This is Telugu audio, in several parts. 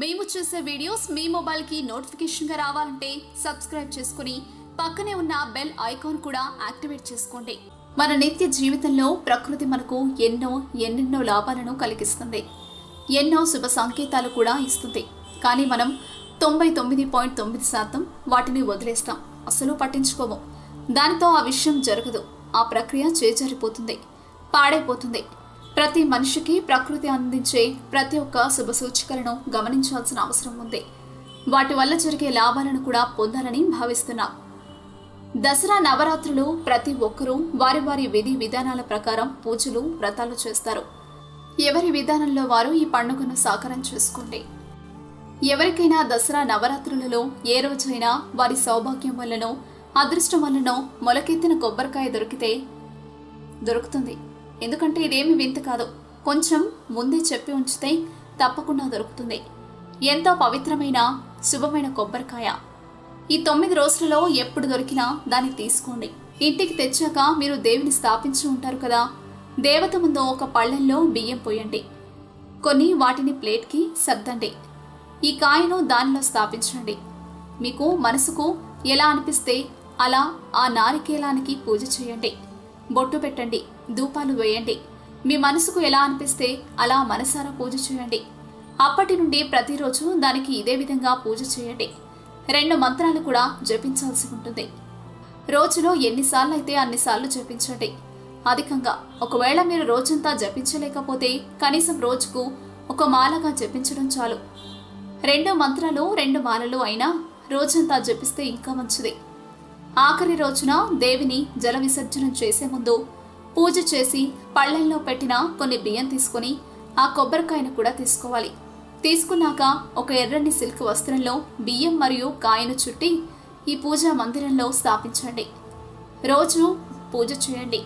మేము చేసే వీడియోస్ మీ మొబైల్ కి నోటిఫికేషన్ గా రావాలంటే సబ్స్క్రైబ్ చేసుకుని పక్కనే ఉన్న బెల్ ఐకాన్ కూడా యాక్టివేట్ చేసుకోండి। మన నిత్య జీవితంలో ప్రకృతి మనకు ఎన్నెన్నో లాభాలను కలిగిస్తుంది, ఎన్నో శుభ సంకేతాలు కూడా ఇస్తుంది। కానీ మనం 99.9% వాటిని వదిలేస్తాం, అసలు పట్టించుకోము। దానితో ఆ విషయం జరగదు, ఆ ప్రక్రియ చేజారిపోతుంది, పాడైపోతుంది। ప్రతి మనిషికి ప్రకృతి అందించే ప్రతి ఒక్క శుభ సూచికలను గమనించాల్సిన అవసరం ఉంది, వాటి వల్ల జరిగే లాభాలను కూడా పొందాలని భావిస్తున్నాం। దసరా నవరాత్రులు ప్రతి ఒక్కరూ వారి వారి విధి విధానాల ప్రకారం పూజలు వ్రతాలు చేస్తారు। ఎవరి విధానంలో వారు ఈ పండుగను సాకారం చేసుకోండి। ఎవరికైనా దసరా నవరాత్రులలో ఏ రోజైనా వారి సౌభాగ్యం వల్లనో అదృష్టం వల్లనో మొలకెత్తిన కొబ్బరికాయ దొరుకుతుంది। ఎందుకంటే ఇదేమి వింత కాదు, కొంచెం ముందే చెప్పి ఉంచితే తప్పకుండా దొరుకుతుంది। ఎంతో పవిత్రమైన శుభమైన కొబ్బరికాయ ఈ 9 రోజులలో ఎప్పుడు దొరికినా దాన్ని తీసుకోండి। ఇంటికి తెచ్చాక మీరు దేవుని స్థాపించి ఉంటారు కదా, దేవత ముందు ఒక పళ్ళెంలో బియ్యం పోయండి, కొన్ని వాటిని ప్లేట్కి సర్దండి, ఈ కాయను దానిలో స్థాపించండి। మీకు మనసుకు ఎలా అనిపిస్తే అలా ఆ నారికేలానికి పూజ చేయండి, బొట్టు పెట్టండి, ధూపాలు వేయండి। మీ మనసుకు ఎలా అనిపిస్తే అలా మనసారా పూజ చేయండి। అప్పటి నుండి ప్రతిరోజు దానికి ఇదే విధంగా పూజ చేయండి। 2 మంత్రాలు కూడా జపించాల్సి ఉంటుంది। రోజులో ఎన్నిసార్లు అయితే అన్నిసార్లు జపించండి, అధికంగా। ఒకవేళ మీరు రోజంతా జపించలేకపోతే కనీసం రోజుకు ఒక మాలగా జపించడం చాలు। 2 మంత్రాలు 2 మాలలు అయినా రోజంతా జపిస్తే ఇంకా మంచిది। ఆఖరి రోజున దేవిని జల విసర్జనం చేసే ముందు పూజ చేసి పళ్ళెంలో పెట్టిన కొన్ని బియ్యం తీసుకుని ఆ కొబ్బరికాయను కూడా తీసుకోవాలి। తీసుకున్నాక ఒక ఎర్రని సిల్క్ వస్త్రంలో బియ్యం మరియు కాయను చుట్టి ఈ పూజా మందిరంలో స్థాపించండి। రోజు పూజ చేయండి।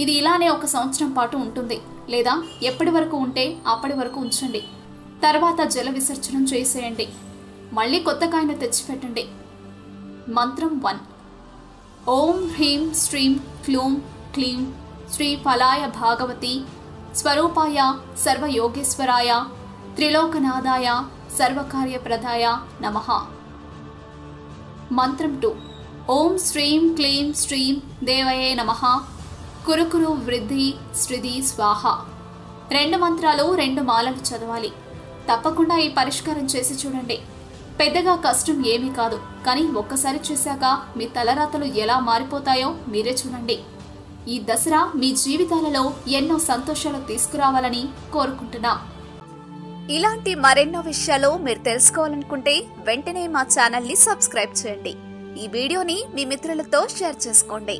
ఇది ఇలానే 1 సంవత్సరం పాటు ఉంటుంది, లేదా ఎప్పటి వరకు ఉంటే అప్పటి వరకు ఉంచండి। తర్వాత జల విసర్జనం చేసేయండి, మళ్ళీ కొత్త కాయను తెచ్చిపెట్టండి। మంత్రం 1 ఓం హ్రీం శ్రీం క్లూం క్లీం శ్రీ ఫలాయ భాగవతి స్వరూపాయ సర్వయోగేశ్వరాయ త్రిలోకనాథాయ సర్వకార్యప్రదాయ నమః। మంత్రం 2 ఓం శ్రీం క్లీం శ్రీం దేవయే నమః కురుకురు వృద్ధి శ్రీది స్వాహ। 2 మంత్రాలు 2 మాలలు చదవాలి। తప్పకుండా ఈ పరిష్కారం చేసి చూడండి, పెద్దగా కష్టం ఏమీ కాదు, కానీ ఒక్కసారి చేశాక మీ తలరాతలు ఎలా మారిపోతాయో మీరే చూడండి। ఈ దసరా మీ జీవితాలలో ఎన్నో సంతోషాలు తీసుకురావాలని కోరుకుంటున్నాం। ఇలాంటి మరెన్నో విషయాలు మీరు తెలుసుకోవాలనుకుంటే వెంటనే మా ఛానల్ ని సబ్స్క్రైబ్ చేయండి। ఈ వీడియోని మీ మిత్రులతో షేర్ చేసుకోండి।